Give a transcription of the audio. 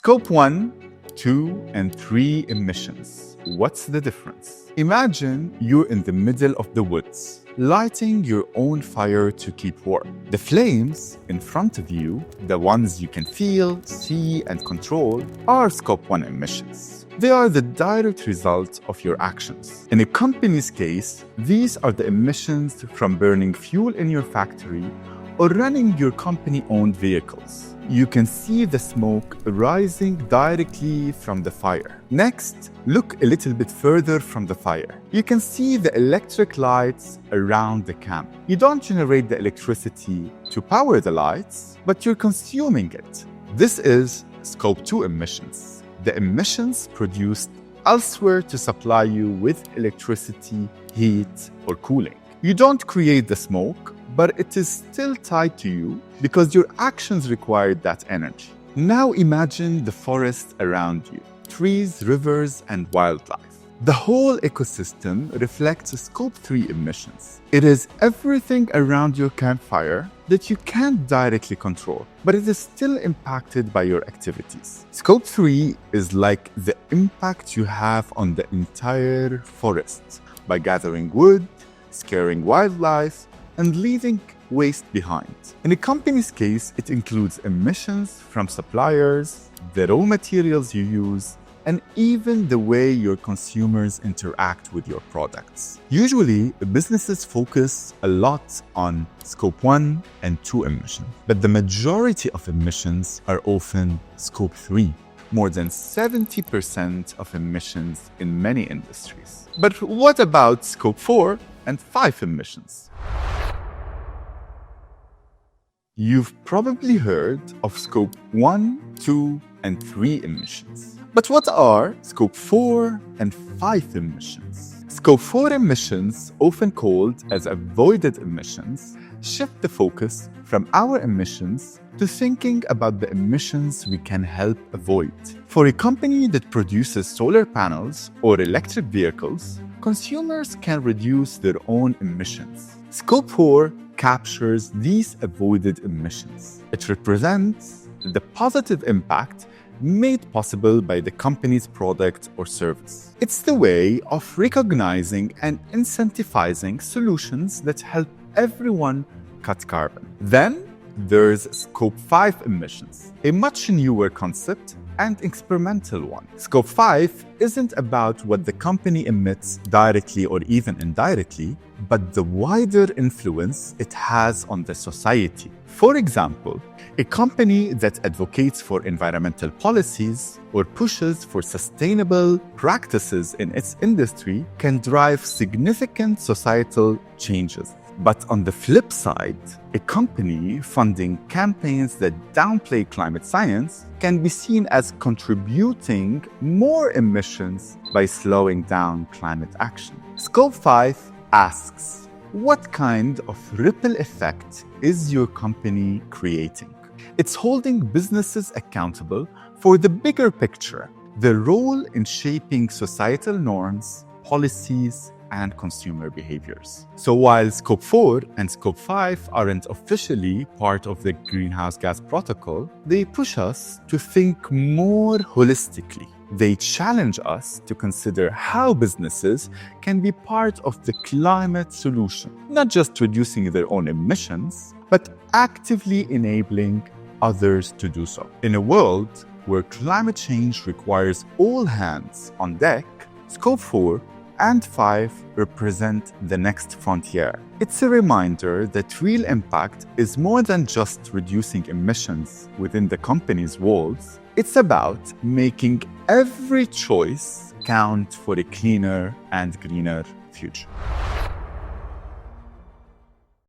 Scope 1, 2, and 3 emissions. What's the difference? Imagine you're in the middle of the woods, lighting your own fire to keep warm. The flames in front of you, the ones you can feel, see, and control, are Scope 1 emissions. They are the direct result of your actions. In a company's case, these are the emissions from burning fuel in your factory or running your company-owned vehicles. You can see the smoke rising directly from the fire. Next, look a little bit further from the fire. You can see the electric lights around the camp. You don't generate the electricity to power the lights, but you're consuming it. This is Scope 2 emissions. The emissions produced elsewhere to supply you with electricity, heat, or cooling. You don't create the smoke, but it is still tied to you because your actions required that energy. Now imagine the forest around you, trees, rivers, and wildlife. The whole ecosystem reflects Scope 3 emissions. It is everything around your campfire that you can't directly control, but it is still impacted by your activities. Scope 3 is like the impact you have on the entire forest by gathering wood, scaring wildlife, and leaving waste behind. In a company's case, it includes emissions from suppliers, the raw materials you use, and even the way your consumers interact with your products. Usually, businesses focus a lot on Scope 1 and 2 emissions, but the majority of emissions are often Scope 3. More than 70% of emissions in many industries. But what about Scope 4 and 5 emissions? You've probably heard of Scope 1, 2, and 3 emissions. But what are Scope 4 and 5 emissions? Scope 4 emissions, often called as avoided emissions, shift the focus from our emissions to thinking about the emissions we can help avoid. For a company that produces solar panels or electric vehicles, consumers can reduce their own emissions. Scope 4 captures these avoided emissions. It represents the positive impact made possible by the company's product or service. It's the way of recognizing and incentivizing solutions that help everyone cut carbon. Then there's Scope 5 emissions, a much newer concept and experimental one. Scope 5 isn't about what the company emits directly or even indirectly, but the wider influence it has on the society. For example, a company that advocates for environmental policies or pushes for sustainable practices in its industry can drive significant societal changes. But on the flip side, a company funding campaigns that downplay climate science can be seen as contributing more emissions by slowing down climate action. Scope 5 asks, what kind of ripple effect is your company creating? It's holding businesses accountable for the bigger picture, their role in shaping societal norms, policies, and consumer behaviors. So while Scope 4 and Scope 5 aren't officially part of the Greenhouse Gas Protocol, they push us to think more holistically. They challenge us to consider how businesses can be part of the climate solution, not just reducing their own emissions, but actively enabling others to do so. In a world where climate change requires all hands on deck, Scope 4 and 5 represent the next frontier. It's a reminder that real impact is more than just reducing emissions within the company's walls. It's about making every choice count for a cleaner and greener future.